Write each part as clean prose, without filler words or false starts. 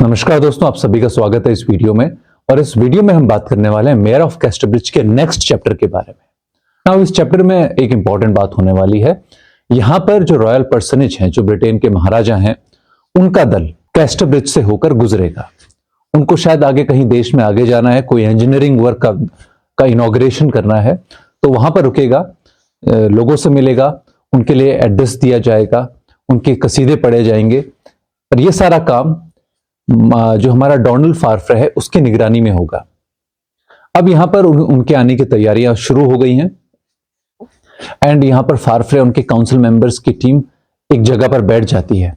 नमस्कार दोस्तों, आप सभी का स्वागत है इस वीडियो में। और इस वीडियो में हम बात करने वाले हैं मेयर ऑफ कैस्टरब्रिज के नेक्स्ट चैप्टर के बारे में। नाउ इस चैप्टर में एक इंपॉर्टेंट बात होने वाली है। यहां पर जो रॉयल पर्सनेज हैं, जो ब्रिटेन के महाराजा हैं, उनका दल कैस्टरब्रिज से होकर गुजरेगा। उनको शायद आगे कहीं देश में आगे जाना है, कोई इंजीनियरिंग वर्क का इनॉग्रेशन करना है, तो वहां पर रुकेगा, लोगों से मिलेगा, उनके लिए एड्रेस दिया जाएगा, उनके कसीदे पढ़े जाएंगे। और ये सारा काम जो हमारा डोनाल्ड फारफ्रे है उसकी निगरानी में होगा। अब यहां पर उनके आने की तैयारियां शुरू हो गई हैं एंड यहां पर फारफ्रे उनके काउंसिल मेंबर्स की टीम एक जगह पर बैठ जाती है,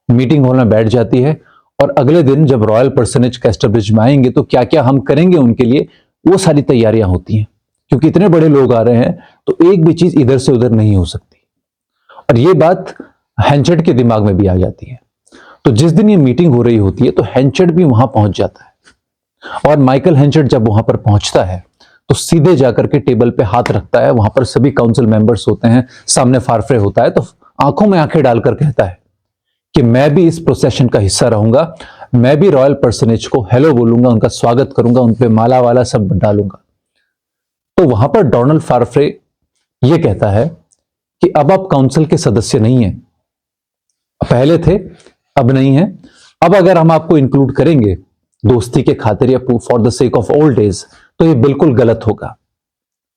मीटिंग हॉल में बैठ जाती है। और अगले दिन जब रॉयल पर्सनेज कैस्टरब्रिज में आएंगे तो क्या क्या हम करेंगे उनके लिए, वो सारी तैयारियां होती हैं। क्योंकि इतने बड़े लोग आ रहे हैं तो एक भी चीज इधर से उधर नहीं हो सकती। और ये बात हैंचर्ड के दिमाग में भी आ जाती है। तो जिस दिन ये मीटिंग हो रही होती है तो हैंचर्ड भी वहां पहुंच जाता है। और माइकल हैंचर्ड जब वहां पर पहुंचता है तो सीधे जाकर के टेबल पे हाथ रखता है। वहां पर सभी काउंसिल मेंबर्स होते हैं, सामने फारफ्रे होता है, तो आंखों में आंखें डालकर कहता है कि मैं भी इस प्रोसेशन का हिस्सा रहूंगा, मैं भी रॉयल पर्सनेज को हेलो बोलूंगा, उनका स्वागत करूंगा, उन पे माला वाला सब डालूंगा। तो वहां पर डोनाल्ड फारफ्रे ये कहता है कि अब आप काउंसिल के सदस्य नहीं हैं, पहले थे अब नहीं है। अब अगर हम आपको इंक्लूड करेंगे दोस्ती के खातिर या for the sake of old days, तो ये बिल्कुल गलत होगा।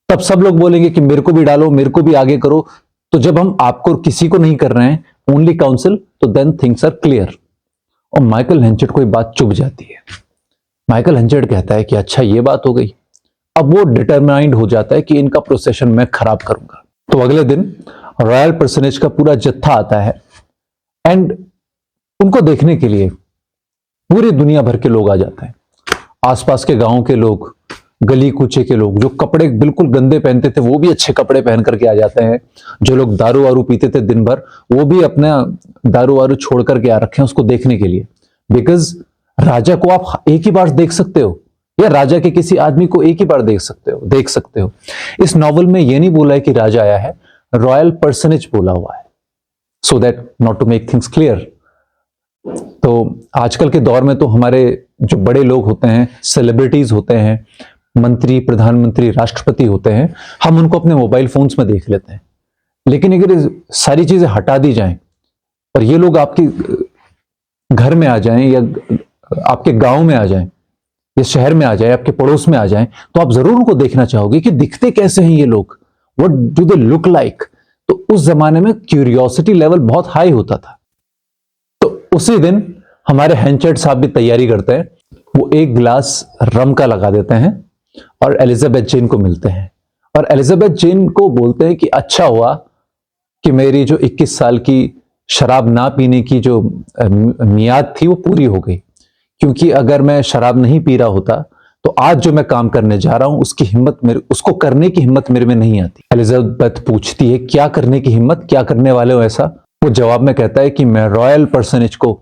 तब सब लोग बोलेंगे कि मेरे को भी डालो, मेरे को भी आगे करो। तो जब हम आपको किसी को नहीं कर रहे हैं, ओनली काउंसिल, तो देन थिंग्स आर क्लियर। और माइकल हैंचर्ड को बात चुभ जाती है। माइकल हैंचर्ड कहता है कि अच्छा ये बात हो गई। अब वो डिटरमाइंड हो जाता है कि इनका प्रोसेशन मैं खराब करूंगा। तो अगले दिन रॉयल पर्सनेज का पूरा जत्था आता है एंड उनको देखने के लिए पूरी दुनिया भर के लोग आ जाते हैं। आसपास के गांवों के लोग, गली कूचे के लोग, जो कपड़े बिल्कुल गंदे पहनते थे वो भी अच्छे कपड़े पहन करके आ जाते हैं। जो लोग दारू वारू पीते थे दिन भर, वो भी अपना दारू वारू छोड़ करके आ रखे हैं उसको देखने के लिए। बिकॉज राजा को आप एक ही बार देख सकते हो, या राजा के किसी आदमी को एक ही बार देख सकते हो। इस नॉवल में ये नहीं बोला है कि राजा आया है, रॉयल पर्सनेज बोला हुआ है, so that not to make things clear. तो आजकल के दौर में तो हमारे जो बड़े लोग होते हैं, सेलिब्रिटीज होते हैं, मंत्री, प्रधानमंत्री, राष्ट्रपति होते हैं, हम उनको अपने मोबाइल फोन्स में देख लेते हैं। लेकिन अगर सारी चीजें हटा दी जाएं और ये लोग आपके घर में आ जाएं या आपके गांव में आ जाएं या शहर में आ जाएं, आपके पड़ोस में आ जाएं, तो आप जरूर उनको देखना चाहोगे कि दिखते कैसे हैं ये लोग, what do they look like. तो उस जमाने में क्यूरियोसिटी लेवल बहुत हाई होता था। उसी दिन हमारे हैंचर्ड साहब भी तैयारी करते हैं। वो एक गिलास रम का लगा देते हैं और एलिजाबेथ जेन को मिलते हैं। और एलिजाबेथ जेन को बोलते हैं कि अच्छा हुआ कि मेरी जो 21 साल की शराब ना पीने की जो मियाद थी वो पूरी हो गई। क्योंकि अगर मैं शराब नहीं पी रहा होता तो आज जो मैं काम करने जा रहा हूं उसको करने की हिम्मत मेरे में नहीं आती। एलिजाबेथ पूछती है क्या करने की हिम्मत, क्या करने वाले हो ऐसा। वो जवाब में कहता है कि मैं रॉयल पर्सनेज को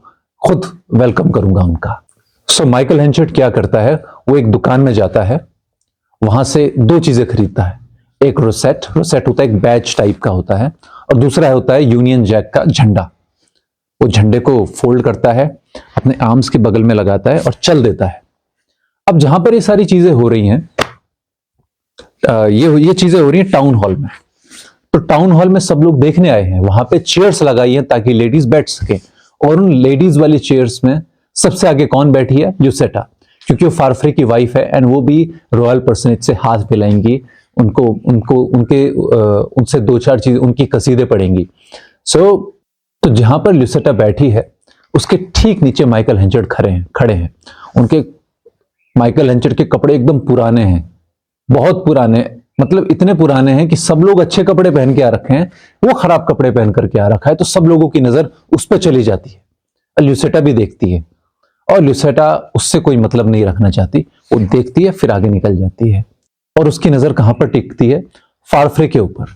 खुद वेलकम करूंगा उनका। सो माइकल हैंचर्ड क्या करता है, वो एक दुकान में जाता है, वहां से दो चीजें खरीदता है। एक रोसेट होता है, एक बैच टाइप का होता है, और दूसरा होता है यूनियन जैक का झंडा। वो झंडे को फोल्ड करता है, अपने आर्म्स के बगल में लगाता है और चल देता है। अब जहां पर ये सारी चीजें हो रही हैं, ये चीजें हो रही हैं टाउन हॉल में। तो टाउन हॉल में सब लोग देखने आए हैं, वहां पे चेयर्स लगाई हैं ताकि लेडीज बैठ सके। और उन लेडीज वाली चेयर्स में सबसे आगे कौन बैठी है, ल्यूसेटा, क्योंकि वो फारफ्रे की वाइफ है एंड वो भी रॉयल पर्सनेज से हाथ मिलाएंगी, उनसे दो चार चीज, उनकी कसीदे पढ़ेंगी। तो जहां पर ल्यूसेटा बैठी है उसके ठीक नीचे माइकल हैंचर्ड खड़े हैं। उनके माइकल हैंचर्ड के कपड़े एकदम पुराने हैं, बहुत पुराने, मतलब इतने पुराने हैं कि सब लोग अच्छे कपड़े पहन के आ रखे हैं, वो खराब कपड़े पहन करके आ रखा है। तो सब लोगों की नजर उस पर चली जाती है। ल्यूसेटा भी देखती है और ल्यूसेटा उससे कोई मतलब नहीं रखना चाहती, वो देखती है फिर आगे निकल जाती है। और उसकी नजर कहां पर टिकती है, फारफ्रे के ऊपर।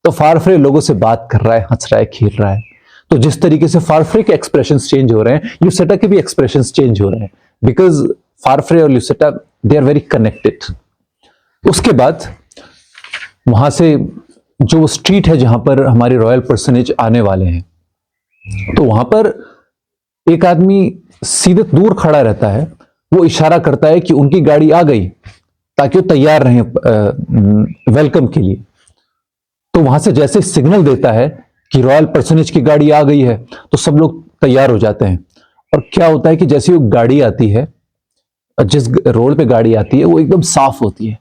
तो फारफ्रे लोगों से बात कर रहा है, हंस रहा है, खेल रहा है। तो जिस तरीके से फारफ्रे के एक्सप्रेशंस चेंज हो रहे हैं, ल्यूसेटा के भी एक्सप्रेशंस चेंज हो रहे हैं, बिकॉज फारफ्रे और ल्यूसेटा दे आर वेरी कनेक्टेड। उसके बाद वहां से जो स्ट्रीट है जहां पर हमारे रॉयल पर्सनेज आने वाले हैं, तो वहां पर एक आदमी सीधे दूर खड़ा रहता है, वो इशारा करता है कि उनकी गाड़ी आ गई, ताकि वो तैयार रहें वेलकम के लिए। तो वहां से जैसे सिग्नल देता है कि रॉयल पर्सनेज की गाड़ी आ गई है, तो सब लोग तैयार हो जाते हैं। और क्या होता है कि जैसे वो गाड़ी आती है, जिस रोड पे गाड़ी आती है वो एकदम साफ होती है,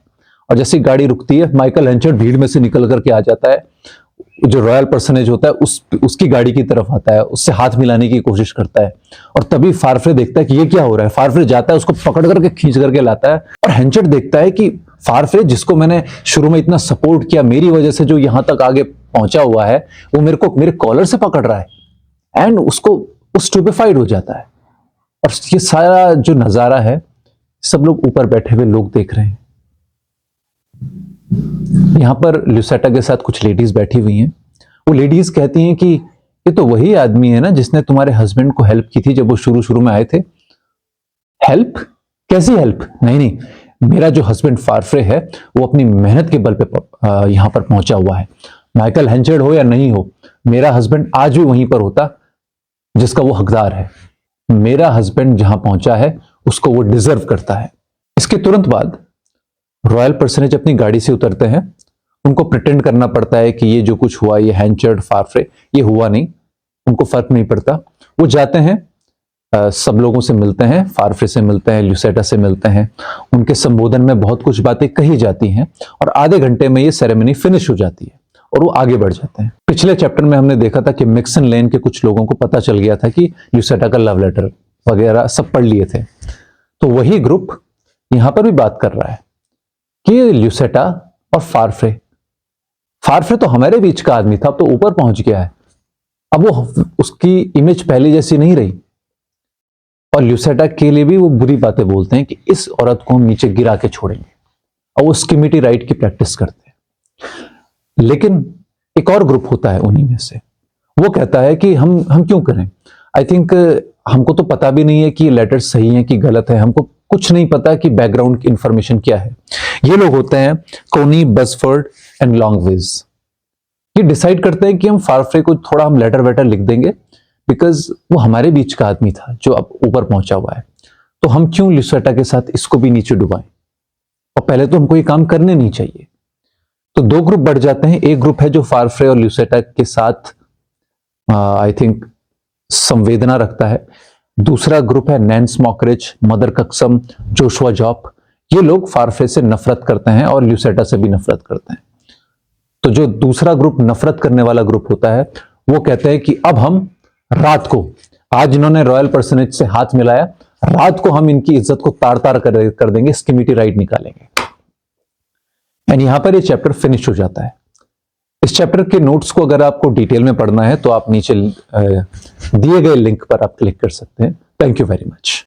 और जैसे गाड़ी रुकती है, माइकल हेंचर्ड भीड़ में से निकल करके आ जाता है, जो रॉयल पर्सनेज होता है उसकी गाड़ी की तरफ आता है, उससे हाथ मिलाने की कोशिश करता है। और तभी फारफ्रे देखता है कि ये क्या हो रहा है। फारफ्रे जाता है, उसको पकड़ करके खींच करके लाता है, और हेंचर्ड देखता है कि फारफ्रे, जिसको मैंने शुरू में इतना सपोर्ट किया, मेरी वजह से जो यहां तक आगे पहुंचा हुआ है, वो मेरे को मेरे कॉलर से पकड़ रहा है, एंड उसको स्टूपेफाइड हो जाता है। और ये सारा जो नजारा है, सब लोग ऊपर बैठे हुए लोग देख रहे हैं। यहां पर ल्यूसेटा के साथ कुछ लेडीज बैठी हुई हैं। वो लेडीज कहती हैं कि ये तो वही आदमी है ना जिसने तुम्हारे हस्बैंड को हेल्प की थी जब वो शुरू शुरू में आए थे। हेल्प? कैसी हेल्प? नहीं नहीं, मेरा जो हस्बैंड फारफ्रे है, वो अपनी मेहनत के बल पे यहां पर पहुंचा हुआ है। माइकल हेंचर्ड हो या नहीं हो, मेरा हस्बैंड आज भी वहीं पर होता जिसका वो हकदार है। मेरा हस्बैंड जहां पहुंचा है, उसको वो डिजर्व करता है। इसके तुरंत बाद रॉयल पर्सनेज अपनी गाड़ी से उतरते हैं। उनको प्रिटेंड करना पड़ता है कि ये जो कुछ हुआ, ये हेंचर्ड फारफ्रे, ये हुआ नहीं। उनको फर्क नहीं पड़ता। वो जाते हैं, सब लोगों से मिलते हैं, फारफ्रे से मिलते हैं, ल्यूसेटा से मिलते हैं। उनके संबोधन में बहुत कुछ बातें कही जाती हैं, और आधे घंटे में ये सेरेमनी फिनिश हो जाती है और वो आगे बढ़ जाते हैं। पिछले चैप्टर में हमने देखा था कि मिक्सन लेन के कुछ लोगों को पता चल गया था कि ल्यूसेटा का लव लेटर वगैरह सब पढ़ लिए थे। तो वही ग्रुप यहां पर भी बात कर रहा है कि ल्यूसेटा और फारफ्रे तो हमारे बीच का आदमी था, अब तो ऊपर पहुंच गया है, अब वो उसकी इमेज पहले जैसी नहीं रही। और ल्यूसेटा के लिए भी वो बुरी बातें बोलते हैं कि इस औरत को हम नीचे गिरा के छोड़ेंगे, और वो स्किमिटी राइट की प्रैक्टिस करते हैं। लेकिन एक और ग्रुप होता है उन्हीं में से, वो कहता है कि हम क्यों करें। आई थिंक हमको तो पता भी नहीं है कि ये लेटर सही है कि गलत है, हमको कुछ नहीं पता कि बैकग्राउंड की इंफॉर्मेशन क्या है। ये लोग होते हैं कोनी, बसफोर्ड एंड लॉन्गवेज। ये डिसाइड करते हैं कि हम फारफ्रे को थोड़ा हम लेटर वेटर लिख देंगे, बिकॉज वो हमारे बीच का आदमी था जो अब ऊपर पहुंचा हुआ है, तो हम क्यों ल्यूसेटा के साथ इसको भी नीचे डुबाएं, और पहले तो हमको ये काम करने नहीं चाहिए। तो दो ग्रुप बढ़ जाते हैं। एक ग्रुप है जो फारफ्रे और ल्यूसेटा के साथ आई थिंक संवेदना रखता है। दूसरा ग्रुप है नैंस मॉकरिच, मदर कक्सम, जोशुआ जॉप। ये लोग फारफ्रे से नफरत करते हैं और ल्यूसेटा से भी नफरत करते हैं। तो जो दूसरा ग्रुप, नफरत करने वाला ग्रुप होता है, वो कहते हैं कि अब हम रात को, आज इन्होंने रॉयल पर्सनेज से हाथ मिलाया, रात को हम इनकी इज्जत को तार तार कर देंगे, स्किमिटी राइट निकालेंगे। एंड यहां पर ये चैप्टर फिनिश हो जाता है। इस चैप्टर के नोट्स को अगर आपको डिटेल में पढ़ना है तो आप नीचे दिए गए लिंक पर आप क्लिक कर सकते हैं। Thank you very much.